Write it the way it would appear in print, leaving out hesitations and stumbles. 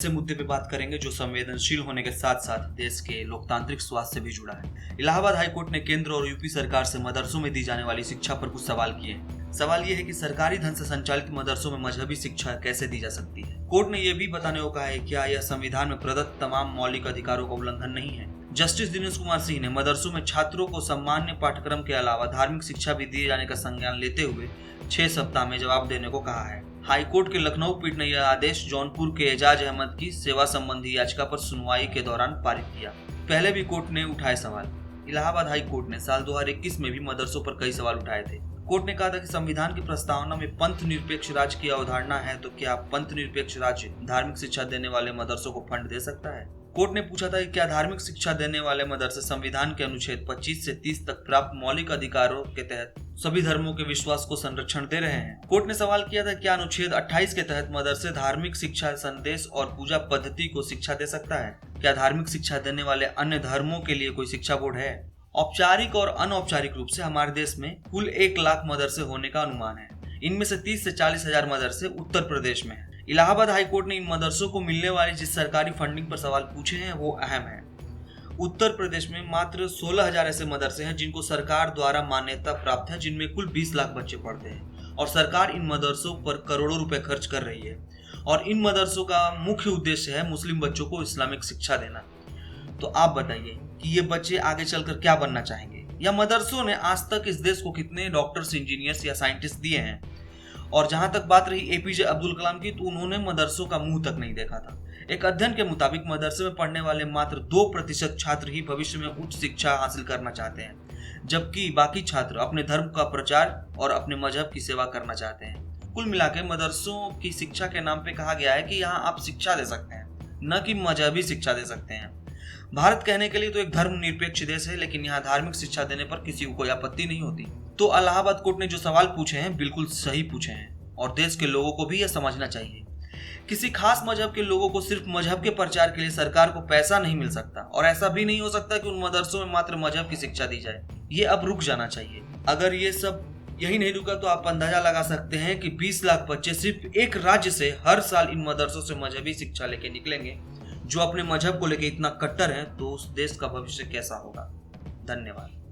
से मुद्दे पे बात करेंगे जो संवेदनशील होने के साथ साथ देश के लोकतांत्रिक स्वास्थ्य से भी जुड़ा है। इलाहाबाद हाई कोर्ट ने केंद्र और यूपी सरकार से मदरसों में दी जाने वाली शिक्षा पर कुछ सवाल किए हैं। सवाल ये है कि सरकारी धन से संचालित मदरसों में मजहबी शिक्षा कैसे दी जा सकती है। कोर्ट ने यह भी बताने को कहा है क्या यह संविधान में प्रदत्त तमाम मौलिक अधिकारों का उल्लंघन नहीं है। जस्टिस दिनेश कुमार सिंह ने मदरसों में छात्रों को सामान्य पाठ्यक्रम के अलावा धार्मिक शिक्षा भी दिए जाने का संज्ञान लेते हुए 6 सप्ताह में जवाब देने को कहा है। हाईकोर्ट के लखनऊ पीठ ने यह आदेश जौनपुर के एजाज अहमद की सेवा संबंधी याचिका पर सुनवाई के दौरान पारित किया। पहले भी कोर्ट ने उठाए सवाल। इलाहाबाद हाई कोर्ट ने साल 2021 में भी मदरसों पर कई सवाल उठाए थे। कोर्ट ने कहा था कि संविधान की प्रस्तावना में पंथ निरपेक्ष राज्य की अवधारणा है, तो क्या पंथ निरपेक्ष राज्य धार्मिक शिक्षा देने वाले मदरसों को फंड दे सकता है। कोर्ट ने पूछा था कि क्या धार्मिक शिक्षा देने वाले मदरसे संविधान के अनुच्छेद 25 से 30 तक प्राप्त मौलिक अधिकारों के तहत सभी धर्मों के विश्वास को संरक्षण दे रहे हैं। कोर्ट ने सवाल किया था क्या अनुच्छेद 28 के तहत मदरसे धार्मिक शिक्षा, संदेश और पूजा पद्धति को शिक्षा दे सकता है। क्या धार्मिक शिक्षा देने वाले अन्य धर्मों के लिए कोई शिक्षा बोर्ड है। औपचारिक और अनौपचारिक रूप से हमारे देश में कुल 1 लाख मदरसे होने का अनुमान है। इनमें से 30 से 40 हजार मदरसे उत्तर प्रदेश में है। इलाहाबाद हाईकोर्ट ने इन मदरसों को मिलने वाली जिस सरकारी फंडिंग पर सवाल पूछे हैं वो अहम है। उत्तर प्रदेश में मात्र 16,000 ऐसे मदरसे हैं जिनको सरकार द्वारा मान्यता प्राप्त है, जिनमें कुल 20 लाख बच्चे पढ़ते हैं और सरकार इन मदरसों पर करोड़ों रुपए खर्च कर रही है। और इन मदरसों का मुख्य उद्देश्य है मुस्लिम बच्चों को इस्लामिक शिक्षा देना। तो आप बताइए कि ये बच्चे आगे चलकर क्या बनना चाहेंगे, या मदरसों ने आज तक इस देश को कितने डॉक्टर्स, इंजीनियर्स या साइंटिस्ट दिए हैं। और जहां तक बात रही एपीजे अब्दुल कलाम की, तो उन्होंने मदरसों का मुंह तक नहीं देखा था। एक अध्ययन के मुताबिक मदरसे में पढ़ने वाले मात्र 2% छात्र ही भविष्य में उच्च शिक्षा हासिल करना चाहते हैं, जबकि बाकी छात्र अपने धर्म का प्रचार और अपने मजहब की सेवा करना चाहते हैं। कुल मिलाकर मदरसों की शिक्षा के नाम पे कहा गया है कि यहाँ आप शिक्षा दे सकते हैं, न कि मजहबी शिक्षा दे सकते हैं। भारत कहने के लिए तो एक धर्मनिरपेक्ष देश है, लेकिन यहाँ धार्मिक शिक्षा देने पर किसी को कोई आपत्ति नहीं होती। तो इलाहाबाद कोर्ट ने जो सवाल पूछे हैं बिल्कुल सही पूछे हैं और देश के लोगों को भी यह समझना चाहिए। किसी खास मजहब के लोगों को सिर्फ मजहब के प्रचार के लिए सरकार को पैसा नहीं मिल सकता, और ऐसा भी नहीं हो सकता कि उन मदरसों में मात्र मजहब की शिक्षा दी जाए। ये अब रुक जाना चाहिए। अगर ये सब यही नहीं रुका तो आप अंदाजा लगा सकते हैं कि 20 लाख बच्चे सिर्फ एक राज्य से हर साल इन मदरसों से मजहबी शिक्षा लेके निकलेंगे जो अपने मजहब को लेकर इतना कट्टर है, तो उस देश का भविष्य कैसा होगा। धन्यवाद।